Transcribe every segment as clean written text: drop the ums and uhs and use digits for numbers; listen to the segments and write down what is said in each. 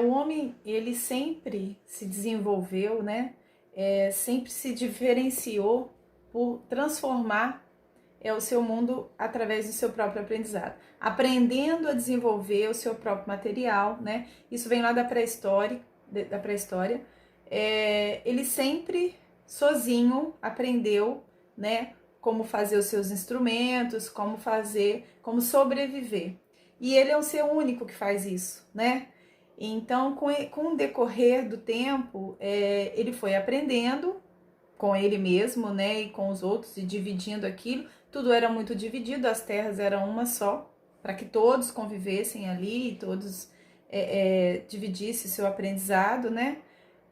O homem, ele sempre se desenvolveu, né? Sempre se diferenciou por transformar o seu mundo através do seu próprio aprendizado, aprendendo a desenvolver o seu próprio material, né? Isso vem lá da pré-história. Ele sempre sozinho aprendeu, né? Como fazer os seus instrumentos, como sobreviver. E ele é um ser único que faz isso, né? Então, com o decorrer do tempo, ele foi aprendendo com ele mesmo, né, e com os outros, e dividindo aquilo. Tudo era muito dividido, as terras eram uma só, para que todos convivessem ali, todos dividissem seu aprendizado, né?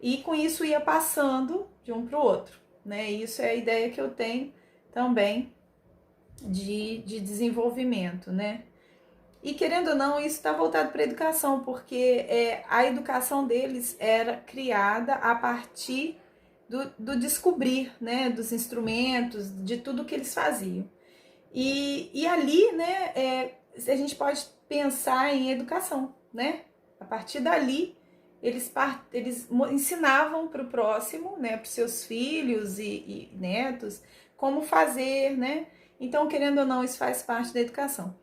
E com isso ia passando de um para o outro, né? E isso é a ideia que eu tenho também de desenvolvimento, né? E querendo ou não, isso está voltado para a educação, porque a educação deles era criada a partir do descobrir, né, dos instrumentos, de tudo que eles faziam. E ali, né, a gente pode pensar em educação, né? A partir dali, eles ensinavam para o próximo, né, para os seus filhos e netos, como fazer, né? Então, querendo ou não, isso faz parte da educação.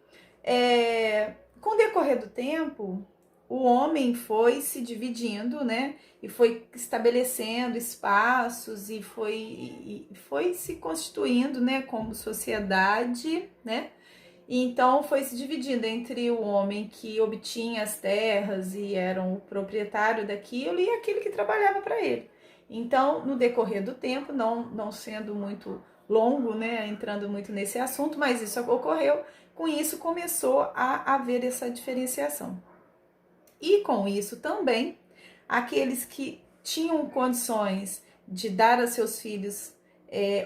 Com o decorrer do tempo, o homem foi se dividindo, né? E foi estabelecendo espaços e foi se constituindo, né? Como sociedade, né? E então foi se dividindo entre o homem que obtinha as terras e era o proprietário daquilo e aquele que trabalhava para ele. Então, no decorrer do tempo, não sendo muito longo, né, entrando muito nesse assunto, mas isso ocorreu. Com isso começou a haver essa diferenciação. E com isso também, aqueles que tinham condições de dar a seus filhos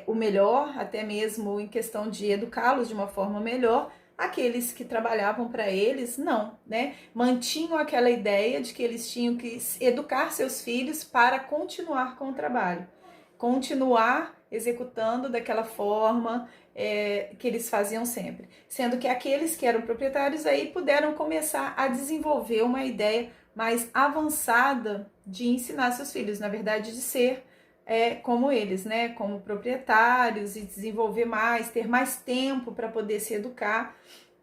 o melhor, até mesmo em questão de educá-los de uma forma melhor, aqueles que trabalhavam para eles, não, né? Mantinham aquela ideia de que eles tinham que educar seus filhos para continuar com o trabalho, continuar executando daquela forma que eles faziam sempre. Sendo que aqueles que eram proprietários aí puderam começar a desenvolver uma ideia mais avançada de ensinar seus filhos, na verdade, de ser como eles, né? Como proprietários e desenvolver mais, ter mais tempo para poder se educar.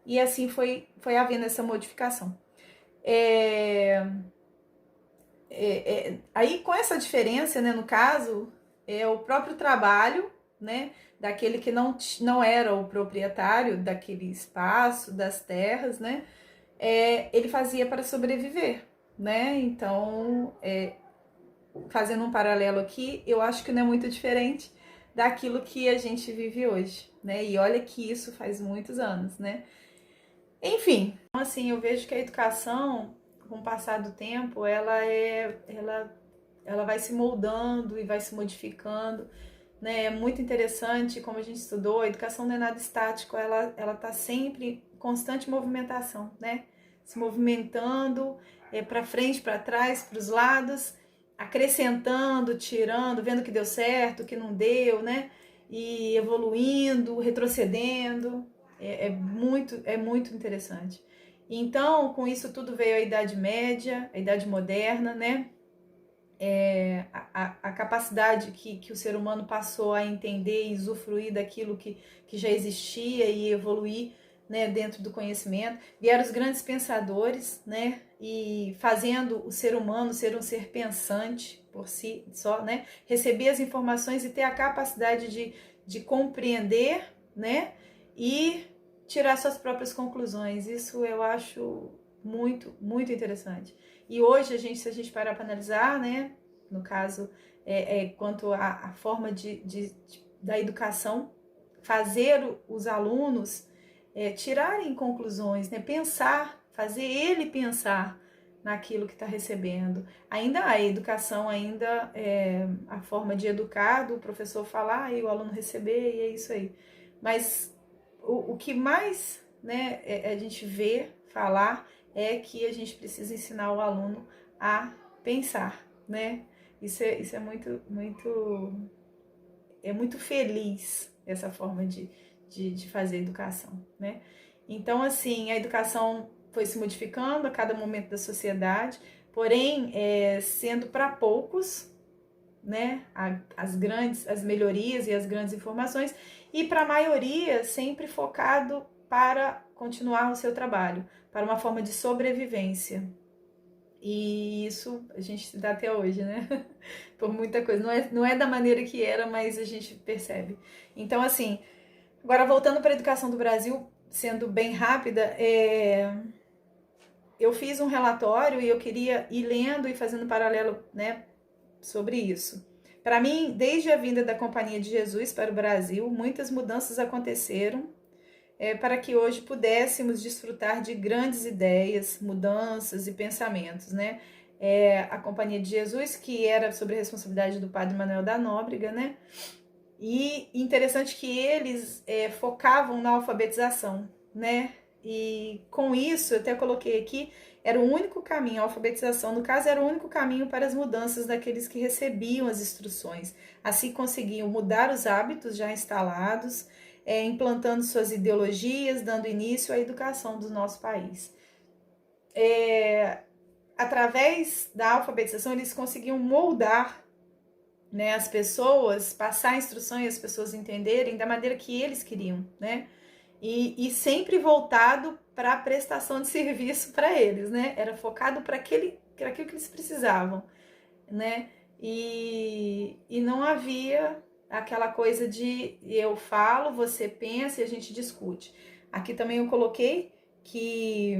E assim foi havendo essa modificação. Aí, com essa diferença, né, no caso, o próprio trabalho, né, daquele que não era o proprietário daquele espaço, das terras, né, ele fazia para sobreviver, né? Então, fazendo um paralelo aqui, eu acho que não é muito diferente daquilo que a gente vive hoje, né? E olha que isso faz muitos anos, né? Enfim, então, assim, eu vejo que a educação, com o passar do tempo, ela vai se moldando e vai se modificando, né? É muito interessante, como a gente estudou, a educação não é nada estático, ela tá sempre em constante movimentação, né? Se movimentando para frente, para trás, para os lados, acrescentando, tirando, vendo o que deu certo, o que não deu, né? E evoluindo, retrocedendo. É muito interessante. Então, com isso tudo veio a Idade Média, a Idade Moderna, né? A capacidade que o ser humano passou a entender e usufruir daquilo que já existia e evoluir, né, dentro do conhecimento. Vieram os grandes pensadores, né, e fazendo o ser humano ser um ser pensante por si só, né, receber as informações e ter a capacidade de compreender, né, e tirar suas próprias conclusões. Isso eu acho muito, muito interessante. E hoje, se a gente parar para analisar, né, no caso, quanto à forma da educação, fazer os alunos tirarem conclusões, né, pensar, fazer ele pensar naquilo que está recebendo. Ainda a educação, ainda a forma de educar, do professor falar e o aluno receber, e é isso aí. Mas o que mais, né, a gente vê falar é que a gente precisa ensinar o aluno a pensar, né? Isso é muito feliz, essa forma de fazer educação, né? Então, assim, a educação foi se modificando a cada momento da sociedade, porém sendo para poucos, né, as melhorias e as grandes informações, e para a maioria sempre focado para continuar o seu trabalho, para uma forma de sobrevivência. E isso a gente se dá até hoje, né? Por muita coisa. Não é da maneira que era, mas a gente percebe. Então, assim, agora voltando para a educação do Brasil, sendo bem rápida, eu fiz um relatório e eu queria ir lendo e fazendo paralelo, né, sobre isso. Para mim, desde a vinda da Companhia de Jesus para o Brasil, muitas mudanças aconteceram para que hoje pudéssemos desfrutar de grandes ideias, mudanças e pensamentos, né? A Companhia de Jesus, que era sob a responsabilidade do Padre Manuel da Nóbrega, né? E interessante que eles focavam na alfabetização, né? E com isso, eu até coloquei aqui, era o único caminho, a alfabetização, no caso, era o único caminho para as mudanças daqueles que recebiam as instruções. Assim conseguiam mudar os hábitos já instalados, implantando suas ideologias, dando início à educação do nosso país. Através da alfabetização, eles conseguiam moldar, né, as pessoas, passar instruções e as pessoas entenderem da maneira que eles queriam, né? E sempre voltado para a prestação de serviço para eles, né? Era focado para aquilo que eles precisavam, né? E não havia aquela coisa de eu falo, você pensa e a gente discute. Aqui também eu coloquei que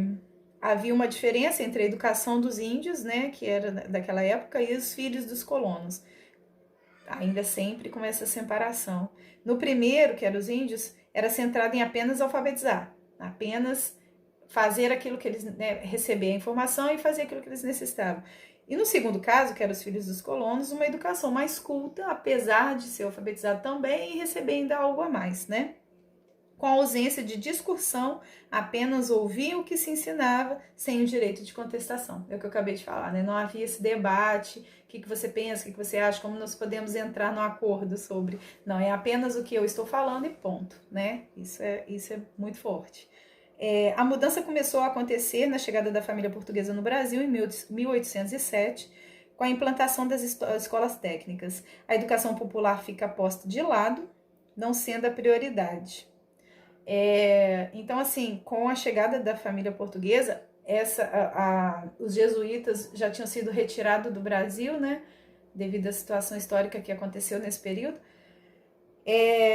havia uma diferença entre a educação dos índios, né, que era daquela época, e os filhos dos colonos. Ainda sempre com essa separação. No primeiro, que era os índios, era centrado em apenas alfabetizar, apenas fazer aquilo que eles, né, receber a informação e fazer aquilo que eles necessitavam. E no segundo caso, que eram os filhos dos colonos, uma educação mais culta, apesar de ser alfabetizado também e receber ainda algo a mais, né? Com a ausência de discussão, apenas ouviam o que se ensinava, sem o direito de contestação. É o que eu acabei de falar, né? Não havia esse debate, o que você pensa, o que você acha, como nós podemos entrar no acordo sobre. Não, é apenas o que eu estou falando e ponto, né? Isso é muito forte. A mudança começou a acontecer na chegada da família portuguesa no Brasil em 1807, com a implantação das escolas técnicas. A educação popular fica posta de lado, não sendo a prioridade. Então, assim, com a chegada da família portuguesa, os jesuítas já tinham sido retirados do Brasil, né? Devido à situação histórica que aconteceu nesse período.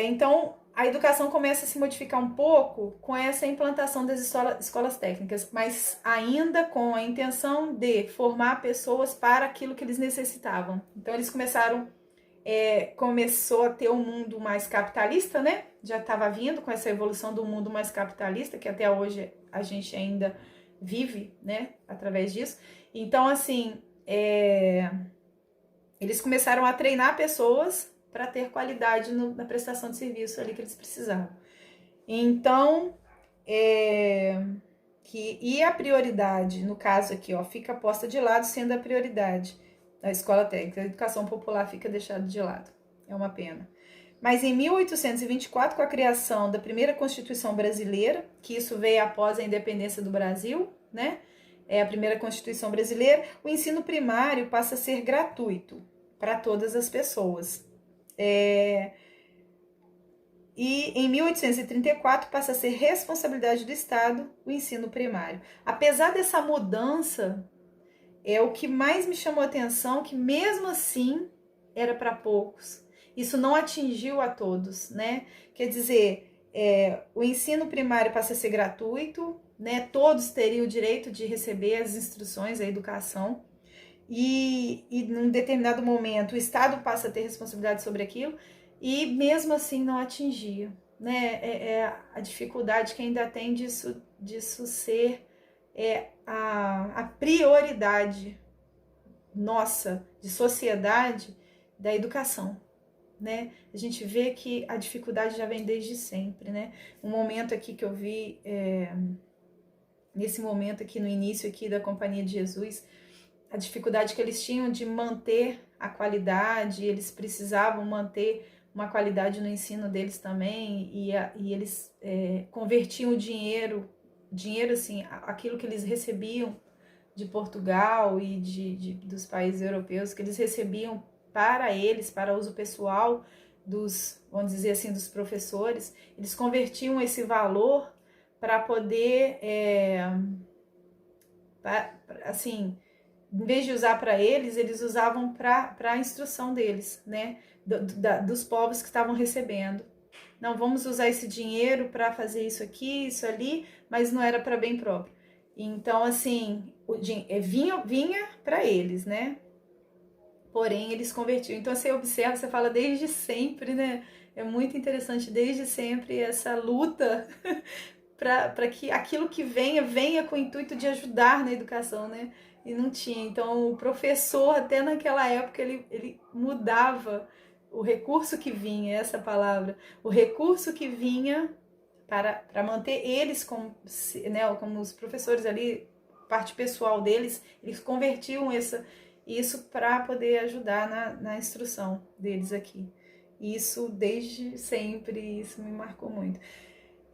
Então, a educação começa a se modificar um pouco com essa implantação das escolas técnicas, mas ainda com a intenção de formar pessoas para aquilo que eles necessitavam. Então, eles começou a ter um mundo mais capitalista, né? Já estava vindo com essa evolução do mundo mais capitalista, que até hoje a gente ainda vive, né? Através disso. Então, assim, eles começaram a treinar pessoas para ter qualidade na prestação de serviço ali que eles precisavam. Então, e a prioridade, no caso aqui, ó, fica posta de lado, sendo a prioridade da escola técnica. A educação popular fica deixada de lado. É uma pena. Mas em 1824, com a criação da primeira Constituição brasileira, que isso veio após a independência do Brasil, né? É a primeira Constituição brasileira, o ensino primário passa a ser gratuito para todas as pessoas. E em 1834 passa a ser responsabilidade do Estado o ensino primário. Apesar dessa mudança, o que mais me chamou a atenção, que mesmo assim era para poucos. Isso não atingiu a todos, né? Quer dizer, o ensino primário passa a ser gratuito, né? Todos teriam o direito de receber as instruções, a educação. E num determinado momento o Estado passa a ter responsabilidade sobre aquilo e mesmo assim não atingia, né? A dificuldade que ainda tem disso ser a prioridade nossa de sociedade da educação, né? A gente vê que a dificuldade já vem desde sempre, né? Um momento aqui que eu vi, nesse momento aqui no início aqui da Companhia de Jesus, a dificuldade que eles tinham de manter a qualidade, eles precisavam manter uma qualidade no ensino deles também, e eles convertiam o dinheiro assim, aquilo que eles recebiam de Portugal e dos países europeus, que eles recebiam para eles, para uso pessoal dos, vamos dizer assim, dos professores, eles convertiam esse valor para poder, assim, em vez de usar para eles, eles usavam para a instrução deles, né? Dos povos que estavam recebendo. Não, vamos usar esse dinheiro para fazer isso aqui, isso ali, mas não era para bem próprio. Então, assim, vinha para eles, né? Porém, eles convertiam. Então, você observa, você fala desde sempre, né? É muito interessante, desde sempre, essa luta para que aquilo que venha com o intuito de ajudar na educação, né? E não tinha. Então, o professor, até naquela época, ele mudava o recurso que vinha, essa palavra, o recurso que vinha para manter eles como, né, como os professores ali, parte pessoal deles, eles convertiam isso para poder ajudar na instrução deles aqui. Isso desde sempre, isso me marcou muito.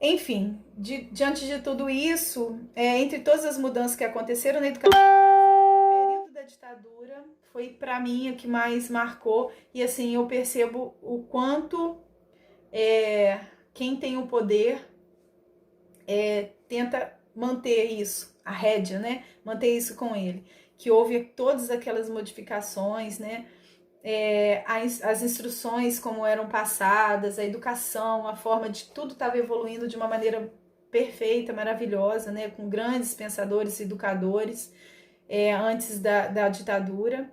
Enfim, diante de tudo isso, entre todas as mudanças que aconteceram na educação, o período da ditadura foi para mim o que mais marcou, e assim eu percebo o quanto quem tem o poder tenta manter isso, a rédea, né? Manter isso com ele. Que houve todas aquelas modificações, né? As instruções como eram passadas, a educação, a forma de tudo estava evoluindo de uma maneira perfeita, maravilhosa, né? Com grandes pensadores e educadores antes da ditadura.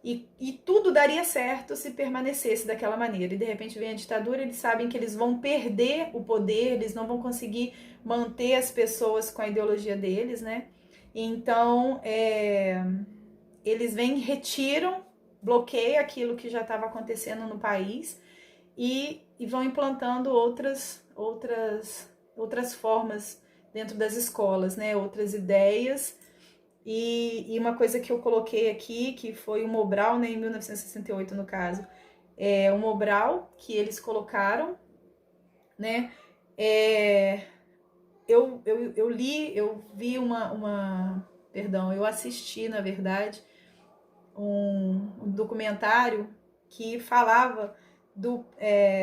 E tudo daria certo se permanecesse daquela maneira. E de repente vem a ditadura, eles sabem que eles vão perder o poder, eles não vão conseguir manter as pessoas com a ideologia deles, né? Então, eles vêm, retiram, bloqueiam aquilo que já estava acontecendo no país e vão implantando outras formas dentro das escolas, né? Outras ideias. E uma coisa que eu coloquei aqui, que foi o Mobral, né, em 1968 no caso, o Mobral que eles colocaram, né, eu li, eu vi perdão, eu assisti, na verdade, um documentário que falava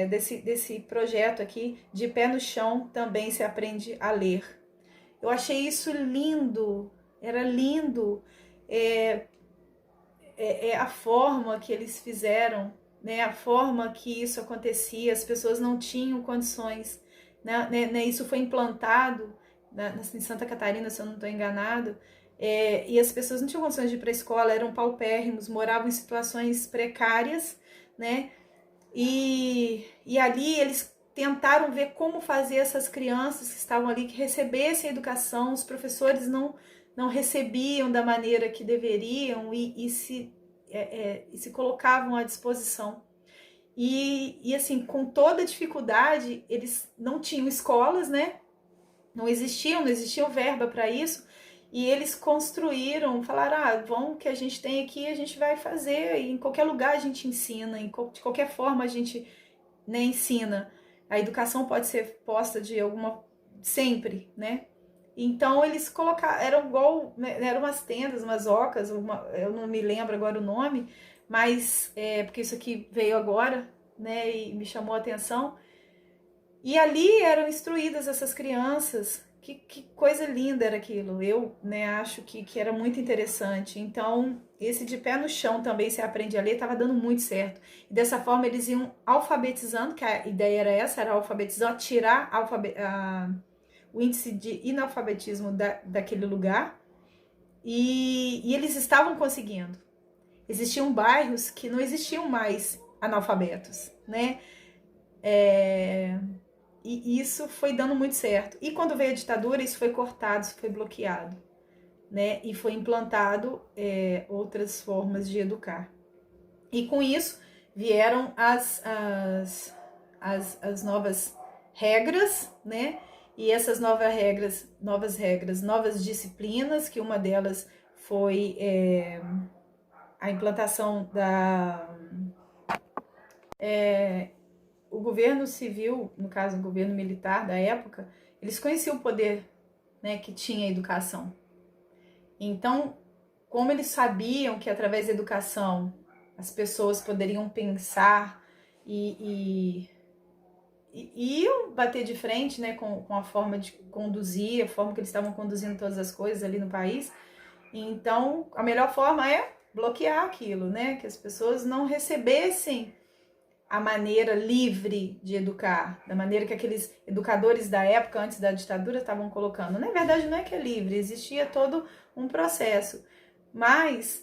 desse projeto aqui, De Pé no Chão Também Se Aprende a Ler. Eu achei isso lindo, era lindo, a forma que eles fizeram, né, a forma que isso acontecia, as pessoas não tinham condições, né, isso foi implantado em Santa Catarina, se eu não estou enganado, e as pessoas não tinham condições de ir para a escola, eram paupérrimos, moravam em situações precárias, né, e ali eles tentaram ver como fazer essas crianças que estavam ali, que recebessem a educação, os professores não recebiam da maneira que deveriam e se colocavam à disposição. E assim, com toda dificuldade, eles não tinham escolas, né? Não existia verba para isso, e eles construíram, falaram, vamos, que a gente tem aqui, a gente vai fazer, e em qualquer lugar a gente ensina, de qualquer forma a gente, né, ensina. A educação pode ser posta sempre, né? Então eles colocaram, eram umas tendas, umas ocas, eu não me lembro agora o nome, mas porque isso aqui veio agora, né, e me chamou a atenção. E ali eram instruídas essas crianças. Que coisa linda era aquilo. Eu, né, acho que era muito interessante. Então, esse De Pé no Chão também se aprende a ler, estava dando muito certo. E dessa forma eles iam alfabetizando, que a ideia era essa, era alfabetizar, tirar o índice de analfabetismo daquele lugar. E eles estavam conseguindo. Existiam bairros que não existiam mais analfabetos, né? E isso foi dando muito certo. E quando veio a ditadura, isso foi cortado, isso foi bloqueado, né? E foi implantado outras formas de educar. E com isso vieram as novas regras, né? E essas novas regras, novas disciplinas, que uma delas foi a implantação o governo civil, no caso o governo militar da época, eles conheciam o poder, né, que tinha a educação. Então, como eles sabiam que através da educação as pessoas poderiam pensar e iam bater de frente, né, com a forma de conduzir, a forma que eles estavam conduzindo todas as coisas ali no país. Então, a melhor forma é bloquear aquilo, né, que as pessoas não recebessem a maneira livre de educar, da maneira que aqueles educadores da época, antes da ditadura, estavam colocando. Na verdade, não é que é livre, existia todo um processo, mas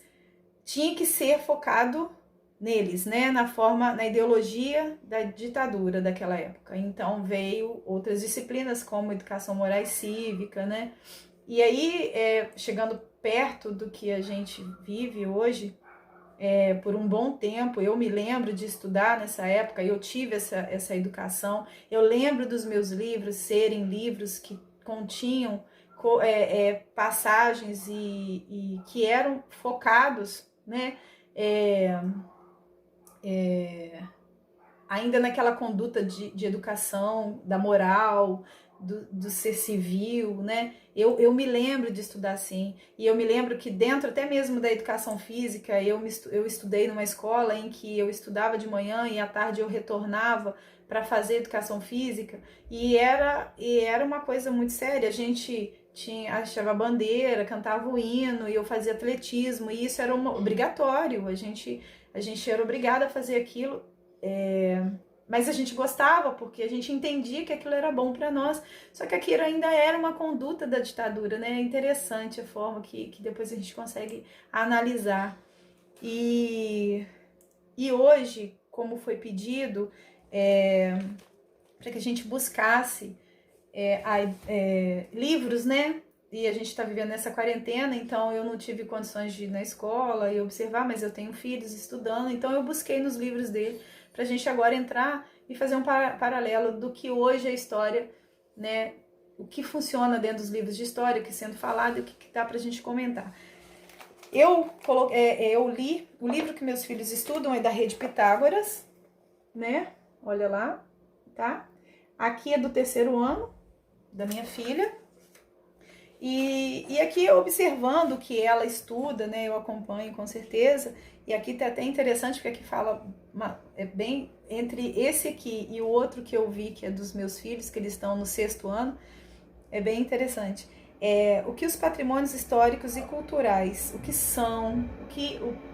tinha que ser focado neles, né, na ideologia da ditadura daquela época. Então veio outras disciplinas como educação moral e cívica, né, e aí, chegando perto do que a gente vive hoje, por um bom tempo, eu me lembro de estudar nessa época, eu tive essa educação, eu lembro dos meus livros serem livros que continham passagens e que eram focados, né, ainda naquela conduta de educação, da moral, do ser civil, né? Eu me lembro de estudar assim, e eu me lembro que dentro até mesmo da educação física, eu estudei numa escola em que eu estudava de manhã e à tarde eu retornava para fazer educação física, e era uma coisa muito séria. A gente achava bandeira, cantava o hino, e eu fazia atletismo, e isso era obrigatório, a gente era obrigada a fazer aquilo, mas a gente gostava, porque a gente entendia que aquilo era bom para nós, só que aquilo ainda era uma conduta da ditadura, né? É interessante a forma que depois a gente consegue analisar. E hoje, como foi pedido, para que a gente buscasse livros, né? E a gente está vivendo nessa quarentena, então eu não tive condições de ir na escola e observar, mas eu tenho filhos estudando, então eu busquei nos livros dele, para a gente agora entrar e fazer um paralelo do que hoje é a história, né? O que funciona dentro dos livros de história, o que sendo falado e o que dá para a gente comentar. Eu li, o livro que meus filhos estudam é da Rede Pitágoras, né? Olha lá, tá? Aqui é do 3º ano da minha filha. E aqui observando o que ela estuda, né? Eu acompanho com certeza. E aqui tá até interessante, porque aqui fala bem entre esse aqui e o outro que eu vi, que é dos meus filhos, que eles estão no 6º ano, é bem interessante. O que os patrimônios históricos e culturais, o que são,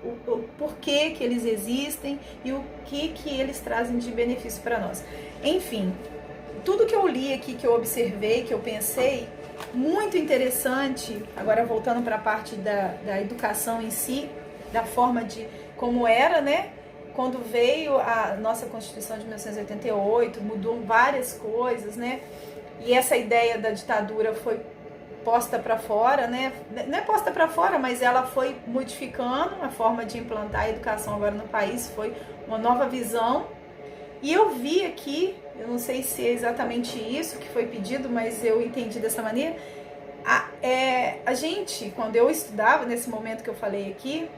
o porquê que eles existem e o que eles trazem de benefício para nós. Enfim, tudo que eu li aqui, que eu observei, que eu pensei, muito interessante. Agora voltando para a parte da educação em si, da forma de como era, né? Quando veio a nossa Constituição de 1988, mudou várias coisas, né? E essa ideia da ditadura foi posta para fora, né? Não é posta para fora, mas ela foi modificando a forma de implantar a educação agora no país, foi uma nova visão. E eu vi aqui, eu não sei se é exatamente isso que foi pedido, mas eu entendi dessa maneira. A gente, quando eu estudava, nesse momento que eu falei aqui,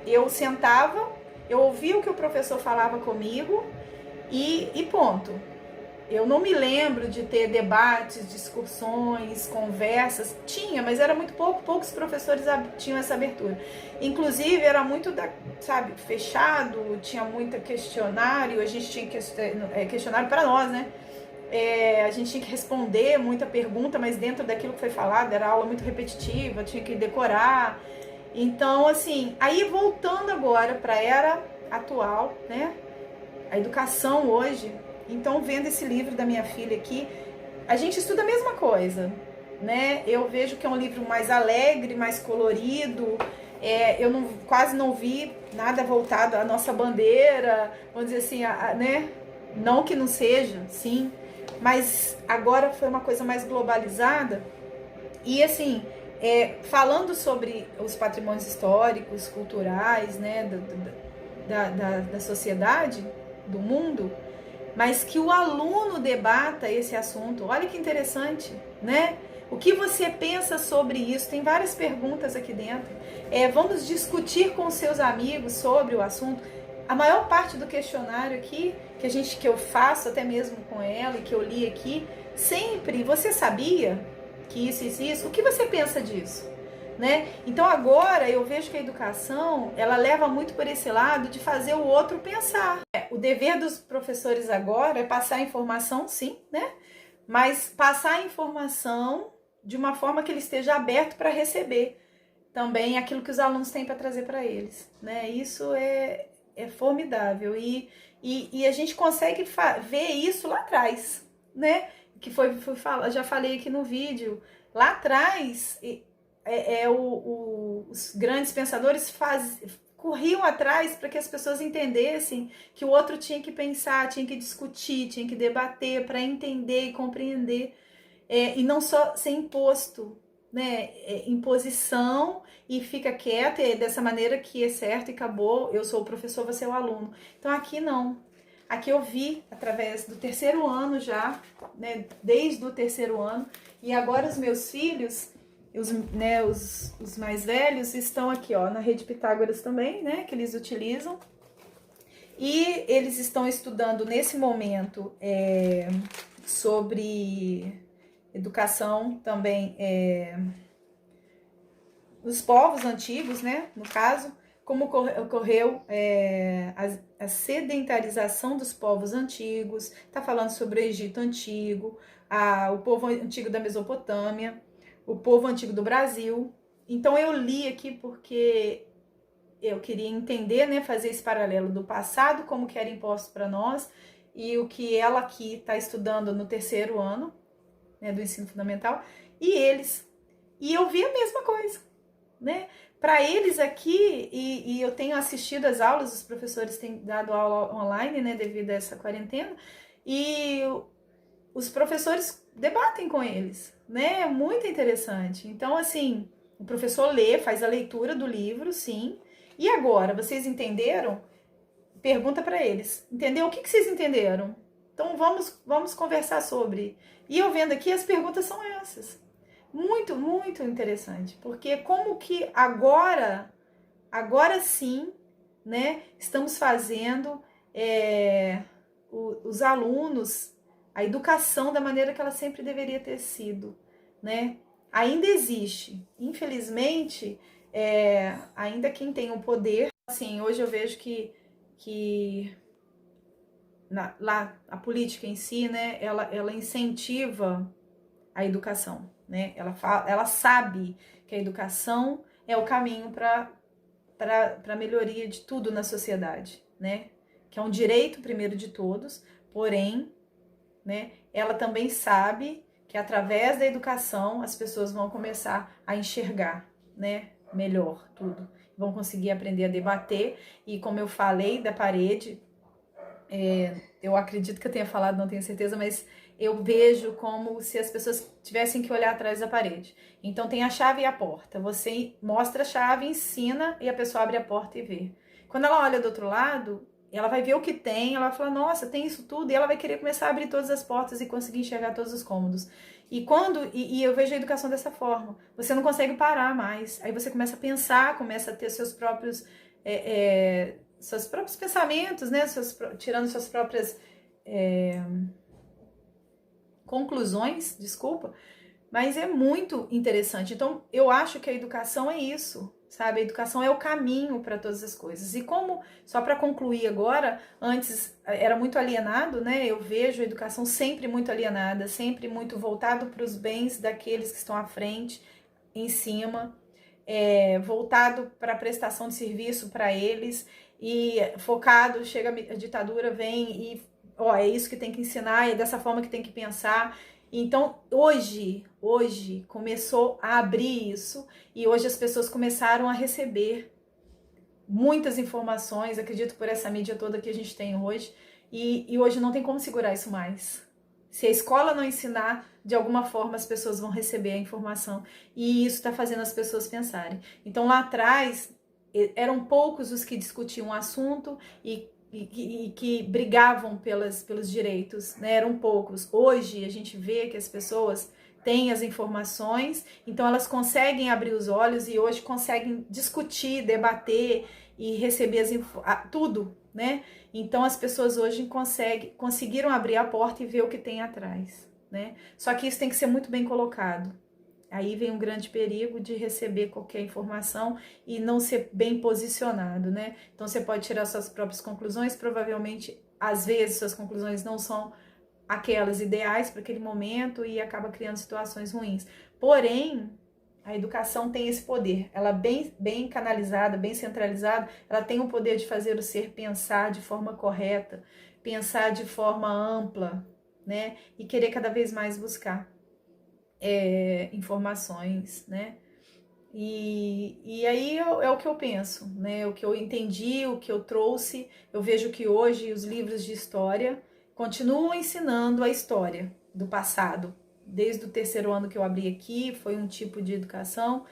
eu sentava, eu ouvia o que o professor falava comigo e ponto. Eu não me lembro de ter debates, discussões, conversas. Tinha, mas era muito poucos professores tinham essa abertura. Inclusive, era muito, fechado, tinha muito questionário, a gente tinha questionário para nós, né? A gente tinha que responder muita pergunta, mas dentro daquilo que foi falado, era aula muito repetitiva, tinha que decorar. Então, assim, aí voltando agora para a era atual, né? A educação hoje. Então, vendo esse livro da minha filha aqui, a gente estuda a mesma coisa, né? Eu vejo que é um livro mais alegre, mais colorido. Eu quase não vi nada voltado à nossa bandeira, vamos dizer assim, né? Não que não seja, sim, mas agora foi uma coisa mais globalizada. E assim, falando sobre os patrimônios históricos, culturais, né? Da sociedade, do mundo, mas que o aluno debata esse assunto. Olha que interessante, né? O que você pensa sobre isso? Tem várias perguntas aqui dentro. Vamos discutir com seus amigos sobre o assunto. A maior parte do questionário aqui, que eu faço até mesmo com ela e que eu li aqui, sempre, você sabia que isso, o que você pensa disso? né? Então agora eu vejo que a educação, ela leva muito por esse lado de fazer o outro pensar. O dever dos professores agora é passar a informação, sim, né? Mas passar a informação de uma forma que ele esteja aberto para receber também aquilo que os alunos têm para trazer para eles, né? Isso é formidável e a gente consegue ver isso lá atrás, né? Que foi falar, já falei aqui no vídeo, lá atrás os grandes pensadores corriam atrás para que as pessoas entendessem que o outro tinha que pensar, tinha que discutir, tinha que debater para entender e compreender, e não só ser imposto, né? Imposição e fica quieta, é dessa maneira que é certo e acabou, eu sou o professor, você é o aluno. Então aqui não. Aqui eu vi através do terceiro ano já, né? Desde o terceiro ano, e agora os meus filhos, os mais velhos, estão aqui, ó, na Rede Pitágoras também, né? Que eles utilizam. E eles estão estudando nesse momento sobre educação também, os povos antigos, né? No caso, como ocorreu a sedentarização dos povos antigos, está falando sobre o Egito Antigo, o povo antigo da Mesopotâmia, o povo antigo do Brasil. Então eu li aqui porque eu queria entender, né, fazer esse paralelo do passado, como que era imposto para nós, e o que ela aqui está estudando no terceiro ano, né, do ensino fundamental, e eles. E eu vi a mesma coisa, né? Para eles aqui, e eu tenho assistido às aulas, os professores têm dado aula online, né, devido a essa quarentena, e os professores debatem com eles, né? É muito interessante. Então, assim, o professor lê, faz a leitura do livro, sim. E agora, vocês entenderam? Pergunta para eles. Entendeu? O que vocês entenderam? Então, vamos conversar sobre. E eu vendo aqui, as perguntas são essas. Muito, muito interessante. Porque como que agora sim, né, estamos fazendo os alunos, a educação da maneira que ela sempre deveria ter sido, né? Ainda existe, infelizmente, ainda quem tem o poder, assim, hoje eu vejo que lá a política em si, né, ela incentiva a educação, né? Ela sabe que a educação é o caminho para a melhoria de tudo na sociedade, né? Que é um direito primeiro de todos, porém, né, ela também sabe que através da educação as pessoas vão começar a enxergar, né, melhor tudo, vão conseguir aprender a debater. E como eu falei da parede, eu acredito que eu tenha falado, não tenho certeza, mas eu vejo como se as pessoas tivessem que olhar atrás da parede. Então tem a chave e a porta. Você mostra a chave, ensina e a pessoa abre a porta e vê. Quando ela olha do outro lado, ela vai ver o que tem, ela vai falar, nossa, tem isso tudo, e ela vai querer começar a abrir todas as portas e conseguir enxergar todos os cômodos. E eu vejo a educação dessa forma. Você não consegue parar mais. Aí você começa a pensar, começa a ter seus próprios pensamentos, né? Tirando suas próprias conclusões, desculpa, mas é muito interessante. Então, eu acho que a educação é isso, sabe? A educação é o caminho para todas as coisas. E como, só para concluir agora, antes era muito alienado, né? Eu vejo a educação sempre muito alienada, sempre muito voltado para os bens daqueles que estão à frente, em cima, voltado para a prestação de serviço para eles, e focado, chega a ditadura, vem e é isso que tem que ensinar, é dessa forma que tem que pensar. Então, hoje começou a abrir isso, e hoje as pessoas começaram a receber muitas informações, acredito por essa mídia toda que a gente tem hoje, e hoje não tem como segurar isso mais. Se a escola não ensinar, de alguma forma as pessoas vão receber a informação, e isso está fazendo as pessoas pensarem. Então, lá atrás, eram poucos os que discutiam o assunto e que brigavam pelos direitos, né? Eram poucos. Hoje a gente vê que as pessoas têm as informações, então elas conseguem abrir os olhos e hoje conseguem discutir, debater e receber tudo, né? Então as pessoas hoje conseguiram abrir a porta e ver o que tem atrás, né? Só que isso tem que ser muito bem colocado. Aí vem um grande perigo de receber qualquer informação e não ser bem posicionado, né? Então você pode tirar suas próprias conclusões, provavelmente, às vezes, suas conclusões não são aquelas ideais para aquele momento e acaba criando situações ruins. Porém, a educação tem esse poder, ela bem canalizada, bem centralizada, ela tem o poder de fazer o ser pensar de forma correta, pensar de forma ampla, né? E querer cada vez mais buscar informações, né? E aí é o que eu penso, né? O que eu entendi, o que eu trouxe. Eu vejo que hoje os livros de história continuam ensinando a história do passado. Desde o terceiro ano que eu abri aqui, foi um tipo de educação,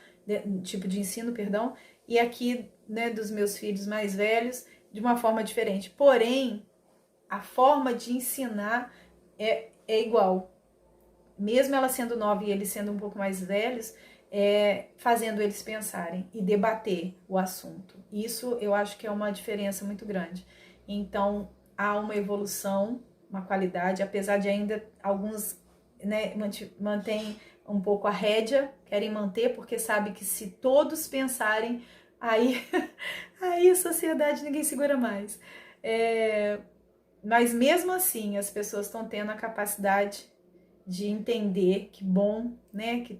um tipo de ensino, perdão, e aqui, né, dos meus filhos mais velhos, de uma forma diferente. Porém, a forma de ensinar é igual. Mesmo ela sendo nova e eles sendo um pouco mais velhos, fazendo eles pensarem e debater o assunto. Isso eu acho que é uma diferença muito grande. Então, há uma evolução, uma qualidade, apesar de ainda alguns, né, mantêm um pouco a rédea, querem manter, porque sabe que se todos pensarem, aí, aí a sociedade ninguém segura mais. Mas mesmo assim, as pessoas estão tendo a capacidade de entender que bom, né, que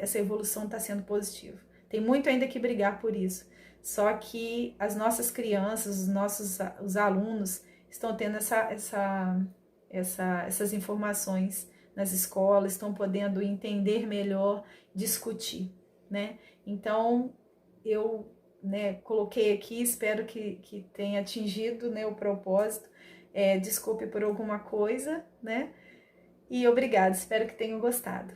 essa evolução está sendo positiva. Tem muito ainda que brigar por isso. Só que as nossas crianças, os alunos estão tendo essas informações nas escolas, estão podendo entender melhor, discutir, né? Então, eu, né, coloquei aqui, espero que tenha atingido, né, o propósito. Desculpe por alguma coisa, né? E obrigada, espero que tenham gostado.